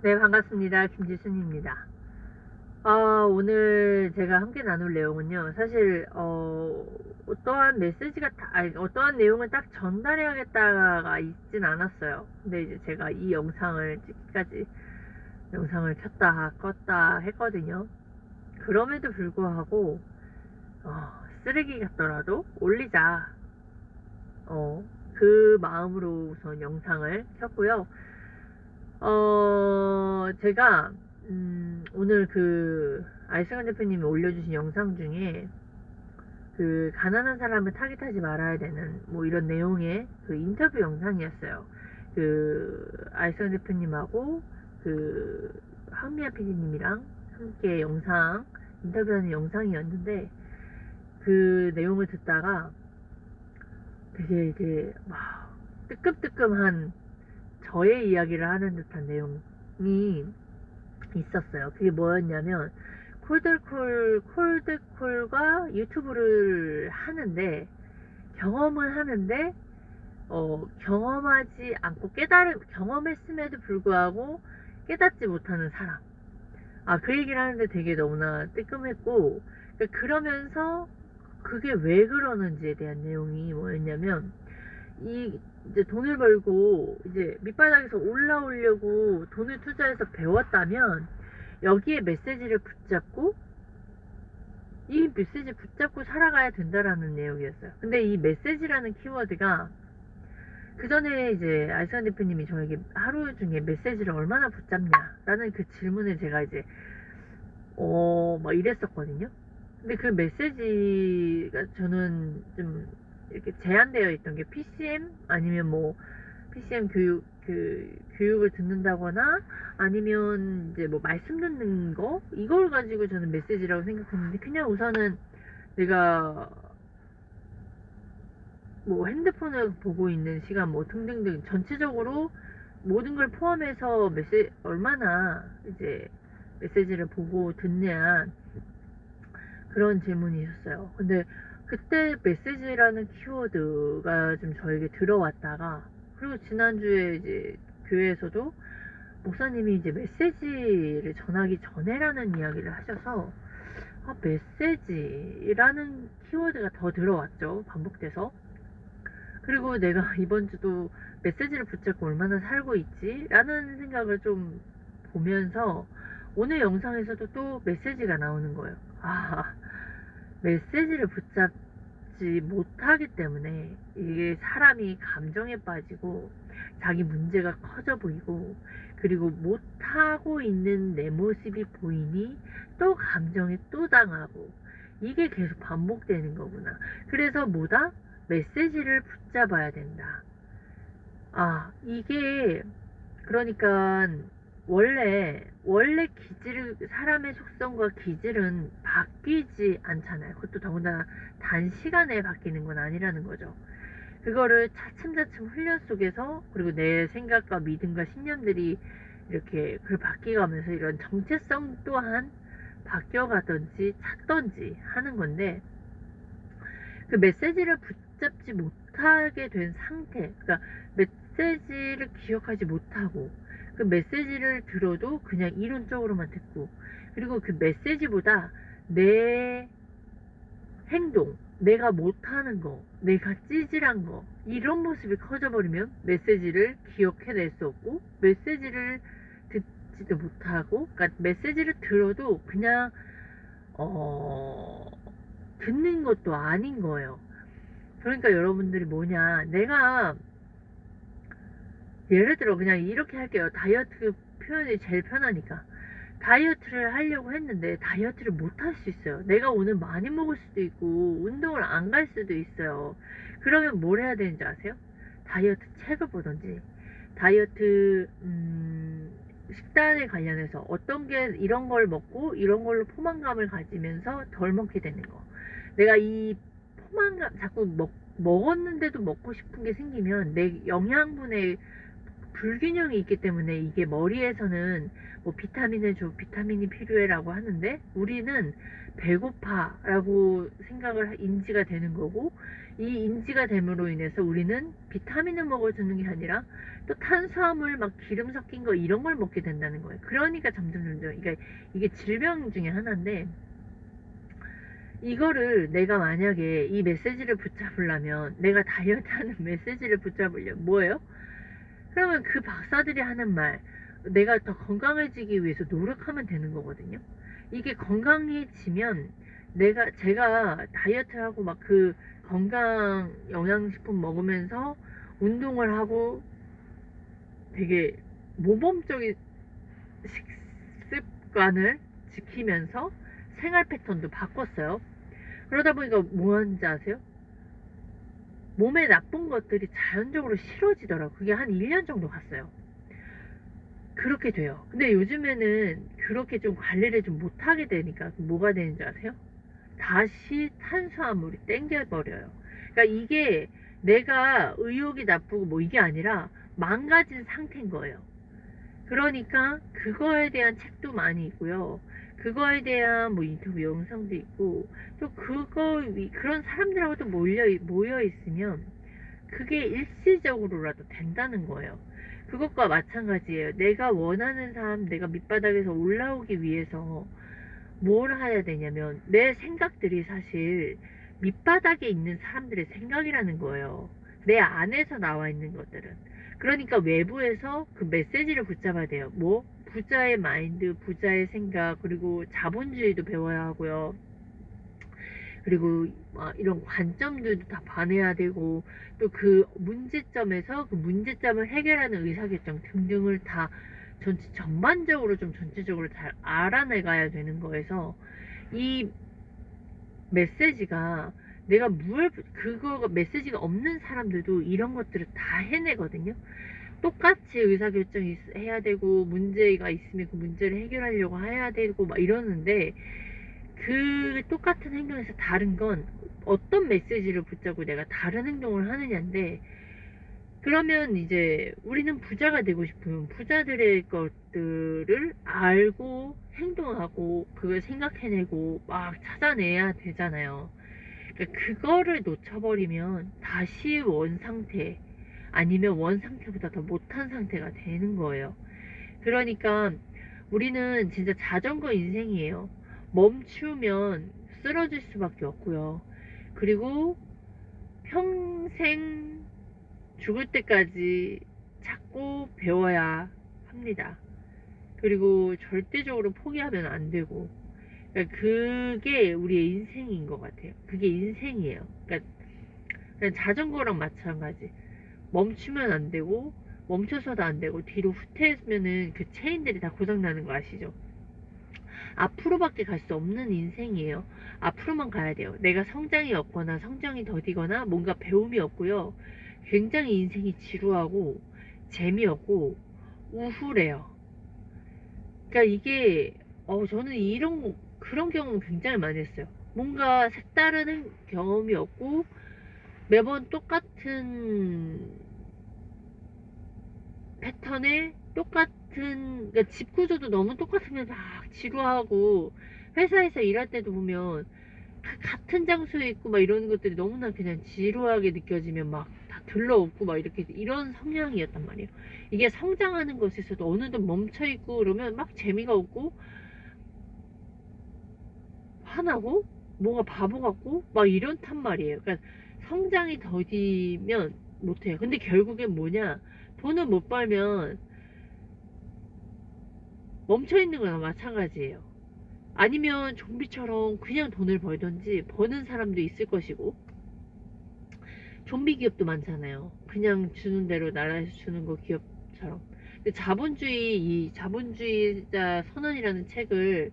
네, 반갑습니다. 김지순입니다. 오늘 제가 함께 나눌 내용은요, 사실, 어떠한 메시지가, 아니, 어떠한 내용을 딱 전달해야겠다가 있진 않았어요. 근데 이제 제가 이 영상을 찍기까지 영상을 켰다, 껐다 했거든요. 그럼에도 불구하고, 쓰레기 같더라도 올리자. 그 마음으로 우선 영상을 켰고요. 제가 오늘 그 알승환 대표님이 올려주신 영상 중에 그 가난한 사람을 타깃하지 말아야 되는 뭐 이런 내용의 그 인터뷰 영상이었어요. 그 알승환 대표님하고 그 황미아 PD님이랑 함께 영상 인터뷰하는 영상이었는데, 그 내용을 듣다가 되게 막 뜨끔뜨끔한 저의 이야기를 하는 듯한 내용이 있었어요. 그게 뭐였냐면, 콜드콜과 유튜브를 하는데, 경험을 하는데, 경험하지 않고 경험했음에도 불구하고 깨닫지 못하는 사람. 그 얘기를 하는데 되게 너무나 뜨끔했고, 그러면서 그게 왜 그러는지에 대한 내용이 뭐였냐면, 이제 돈을 벌고 이제 밑바닥에서 올라오려고 돈을 투자해서 배웠다면 여기에 메시지를 붙잡고 이 메시지 붙잡고 살아가야 된다라는 내용이었어요. 근데 이 메시지라는 키워드가, 그 전에 이제 알선 대표님이 저에게 하루 중에 메시지를 얼마나 붙잡냐라는 그 질문을 제가 이제 막 이랬었거든요. 근데 그 메시지가 저는 좀 이렇게 제한되어 있던 게, PCM 아니면 뭐 PCM 교육을 듣는다거나 아니면 이제 뭐 말씀 듣는 거, 이걸 가지고 저는 메시지라고 생각했는데, 그냥 우선은 내가 뭐 핸드폰을 보고 있는 시간 뭐 등등등 전체적으로 모든 걸 포함해서 얼마나 이제 메시지를 보고 듣냐, 그런 질문이셨어요. 근데 그때 메시지라는 키워드가 좀 저에게 들어왔다가, 그리고 지난주에 이제 교회에서도 목사님이 이제 메시지를 전하기 전에라는 이야기를 하셔서, 메시지라는 키워드가 더 들어왔죠. 반복돼서. 그리고 내가 이번 주도 메시지를 붙잡고 얼마나 살고 있지? 라는 생각을 좀 보면서 오늘 영상에서도 또 메시지가 나오는 거예요. 메시지를 붙잡지 못하기 때문에 이게 사람이 감정에 빠지고 자기 문제가 커져 보이고, 그리고 못하고 있는 내 모습이 보이니 또 감정에 또 당하고, 이게 계속 반복되는 거구나. 그래서 뭐다? 메시지를 붙잡아야 된다. 이게 그러니까 원래 사람의 속성과 기질은 바뀌지 않잖아요. 그것도 더군다나 단시간에 바뀌는 건 아니라는 거죠. 그거를 차츰차츰 훈련 속에서, 그리고 내 생각과 믿음과 신념들이 이렇게 바뀌어가면서 이런 정체성 또한 바뀌어가든지 찾든지 하는 건데, 그 메시지를 붙잡지 못하게 된 상태, 그러니까 메시지를 기억하지 못하고 그 메시지를 들어도 그냥 이론적으로만 듣고, 그리고 그 메시지보다 내 행동, 내가 못하는 거, 내가 찌질한 거, 이런 모습이 커져버리면 메시지를 기억해낼 수 없고, 메시지를 듣지도 못하고, 그러니까 메시지를 들어도 그냥 듣는 것도 아닌 거예요. 그러니까 여러분들이 뭐냐, 내가 예를 들어 그냥 이렇게 할게요. 다이어트 표현이 제일 편하니까. 다이어트를 하려고 했는데 다이어트를 못 할 수 있어요. 내가 오늘 많이 먹을 수도 있고 운동을 안 갈 수도 있어요. 그러면 뭘 해야 되는지 아세요? 다이어트 책을 보던지, 다이어트 식단에 관련해서 어떤 게 이런 걸 먹고 이런 걸로 포만감을 가지면서 덜 먹게 되는 거. 내가 이 포만감 자꾸 먹었는데도 먹고 싶은 게 생기면 내 영양분의 불균형이 있기 때문에 이게 머리에서는 뭐 비타민을 줘, 비타민이 필요해라고 하는데 우리는 배고파라고 생각을 인지가 되는 거고, 이 인지가 됨으로 인해서 우리는 비타민을 먹어주는 게 아니라 또 탄수화물 막 기름 섞인 거 이런 걸 먹게 된다는 거예요. 그러니까 점점 이게 질병 중에 하나인데, 이거를 내가 만약에 이 메시지를 붙잡으려면, 내가 다이어트 하는 메시지를 붙잡으려면 뭐예요? 그러면 그 박사들이 하는 말, 내가 더 건강해지기 위해서 노력하면 되는 거거든요. 이게 건강해지면 제가 다이어트하고 막 그 건강 영양식품 먹으면서 운동을 하고 되게 모범적인 식습관을 지키면서 생활 패턴도 바꿨어요. 그러다 보니까 뭐 하는지 아세요? 몸에 나쁜 것들이 자연적으로 싫어지더라고요. 그게 한 1년 정도 갔어요. 그렇게 돼요. 근데 요즘에는 그렇게 좀 관리를 좀 못하게 되니까 뭐가 되는지 아세요? 다시 탄수화물이 땡겨버려요. 그러니까 이게 내가 의욕이 나쁘고 뭐 이게 아니라 망가진 상태인 거예요. 그러니까 그거에 대한 책도 많이 있고요. 그거에 대한 뭐 인터뷰 영상도 있고, 또 그런 사람들하고 또 모여 있으면 그게 일시적으로라도 된다는 거예요. 그것과 마찬가지예요. 내가 원하는 삶, 내가 밑바닥에서 올라오기 위해서 뭘 해야 되냐면, 내 생각들이 사실 밑바닥에 있는 사람들의 생각이라는 거예요. 내 안에서 나와 있는 것들은. 그러니까 외부에서 그 메시지를 붙잡아야 돼요. 뭐? 부자의 마인드, 부자의 생각, 그리고 자본주의도 배워야 하고요. 그리고 이런 관점들도 다 반해야 되고, 또 그 문제점에서 그 문제점을 해결하는 의사결정 등등을 다 전반적으로 좀 전체적으로 잘 알아내가야 되는 거에서, 이 메시지가 그거 메시지가 없는 사람들도 이런 것들을 다 해내거든요. 똑같이 의사결정이 해야 되고, 문제가 있으면 그 문제를 해결하려고 해야 되고 막 이러는데, 그 똑같은 행동에서 다른 건 어떤 메시지를 붙잡고 내가 다른 행동을 하느냐인데, 그러면 이제 우리는 부자가 되고 싶으면 부자들의 것들을 알고 행동하고 그걸 생각해내고 막 찾아내야 되잖아요. 그러니까 그거를 놓쳐버리면 다시 원 상태, 아니면 원 상태보다 더 못한 상태가 되는 거예요. 그러니까 우리는 진짜 자전거 인생이에요. 멈추면 쓰러질 수밖에 없고요. 그리고 평생 죽을 때까지 찾고 배워야 합니다. 그리고 절대적으로 포기하면 안 되고, 그러니까 그게 우리의 인생인 것 같아요. 그게 인생이에요. 그러니까 그냥 자전거랑 마찬가지. 멈추면 안 되고, 멈춰서도 안 되고, 뒤로 후퇴했으면은 그 체인들이 다 고장나는 거 아시죠? 앞으로밖에 갈 수 없는 인생이에요. 앞으로만 가야 돼요. 내가 성장이 없거나 성장이 더디거나 뭔가 배움이 없고요. 굉장히 인생이 지루하고 재미없고 우울해요. 그러니까 이게 저는 그런 경험 굉장히 많이 했어요. 뭔가 색다른 경험이 없고 매번 똑같은 패턴에 그러니까 집 구조도 너무 똑같으면 막 지루하고, 회사에서 일할 때도 보면 같은 장소에 있고 막 이런 것들이 너무나 그냥 지루하게 느껴지면 막 다 들러오고 막 이런 성향이었단 말이에요. 이게 성장하는 것에서도 어느덧 멈춰있고 그러면 막 재미가 없고 화나고 뭔가 바보 같고 막 이렇단 말이에요. 그러니까 성장이 더디면 못해요. 근데 결국엔 뭐냐, 돈을 못 벌면 멈춰있는 거나 마찬가지예요. 아니면 좀비처럼 그냥 돈을 벌던지, 버는 사람도 있을 것이고, 좀비 기업도 많잖아요. 그냥 주는 대로 나라에서 주는 거 기업처럼. 근데 이 자본주의자 선언이라는 책을,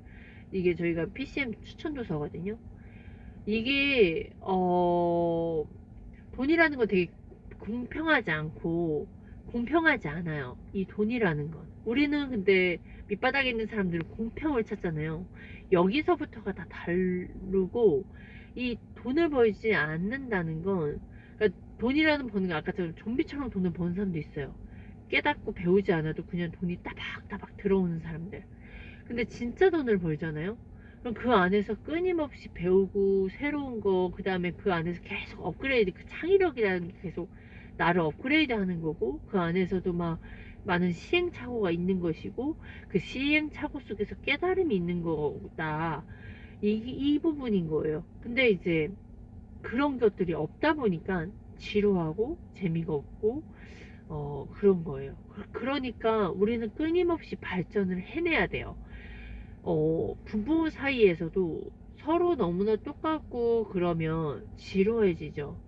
이게 저희가 PCM 추천도서거든요. 이게 돈이라는 건 되게 공평하지 않아요. 이 돈이라는 건. 우리는 근데 밑바닥에 있는 사람들은 공평을 찾잖아요. 여기서부터가 다 다르고, 이 돈을 벌지 않는다는 건, 그러니까 돈이라는 버는 게 아까처럼 좀비처럼 돈을 버는 사람도 있어요. 깨닫고 배우지 않아도 그냥 돈이 따박따박 들어오는 사람들. 근데 진짜 돈을 벌잖아요. 그럼 그 안에서 끊임없이 배우고 새로운 거, 그 다음에 그 안에서 계속 업그레이드, 그 창의력이라는 게 계속 나를 업그레이드 하는 거고, 그 안에서도 막 많은 시행착오가 있는 것이고, 그 시행착오 속에서 깨달음이 있는 거다. 이 부분인 거예요. 근데 이제 그런 것들이 없다 보니까 지루하고 재미가 없고 그런 거예요. 그러니까 우리는 끊임없이 발전을 해내야 돼요. 부부 사이에서도 서로 너무나 똑같고 그러면 지루해지죠.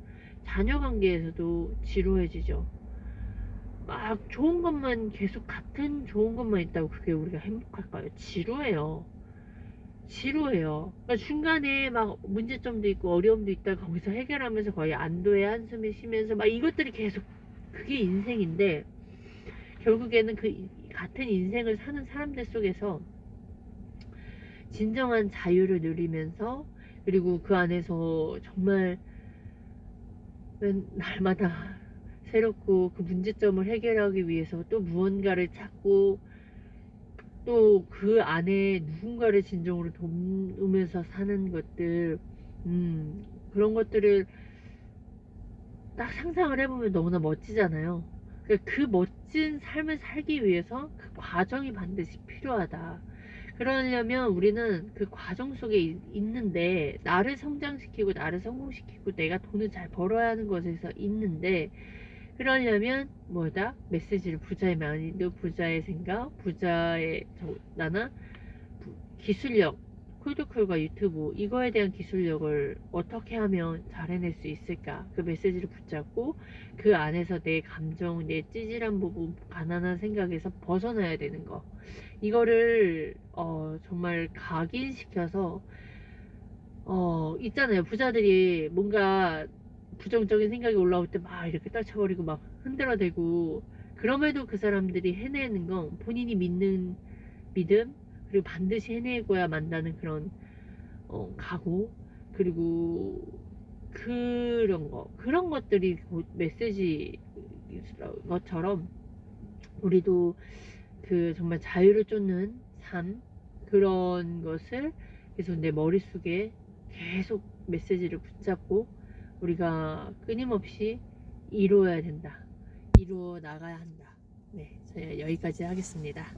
자녀 관계에서도 지루해지죠. 막 좋은 것만 계속 같은 좋은 것만 있다고 그게 우리가 행복할까요? 지루해요. 지루해요. 그러니까 중간에 막 문제점도 있고 어려움도 있다 거기서 해결하면서 거의 안도의 한숨을 쉬면서 막 이것들이 계속 그게 인생인데 결국에는 그 같은 인생을 사는 사람들 속에서 진정한 자유를 누리면서 그리고 그 안에서 정말 날마다 새롭고 그 문제점을 해결하기 위해서 또 무언가를 찾고 또 그 안에 누군가를 진정으로 돕으면서 사는 것들, 그런 것들을 딱 상상을 해보면 너무나 멋지잖아요. 그 멋진 삶을 살기 위해서 그 과정이 반드시 필요하다. 그러려면 우리는 그 과정 속에 있는데, 나를 성장시키고 나를 성공시키고 내가 돈을 잘 벌어야 하는 것에서 있는데, 그러려면 뭐다? 메시지를 부자의 마인드, 부자의 생각, 부자의 나나 기술력, 콜드콜과 유튜브 이거에 대한 기술력을 어떻게 하면 잘 해낼 수 있을까? 그 메시지를 붙잡고 그 안에서 내 감정, 내 찌질한 부분, 가난한 생각에서 벗어나야 되는 거. 이거를 정말 각인시켜서 있잖아요. 부자들이 뭔가 부정적인 생각이 올라올 때 막 이렇게 떨쳐버리고 막 흔들어대고 그럼에도 그 사람들이 해내는 건 본인이 믿는 믿음 그리고 반드시 해내고야 만다는 그런 각오 그리고 그런 것들이 메시지 것처럼 우리도 그 정말 자유를 쫓는 삶 그런 것을 계속 내 머릿속에 계속 메시지를 붙잡고 우리가 끊임없이 이루어야 된다. 이루어 나가야 한다. 네, 저희 여기까지 하겠습니다.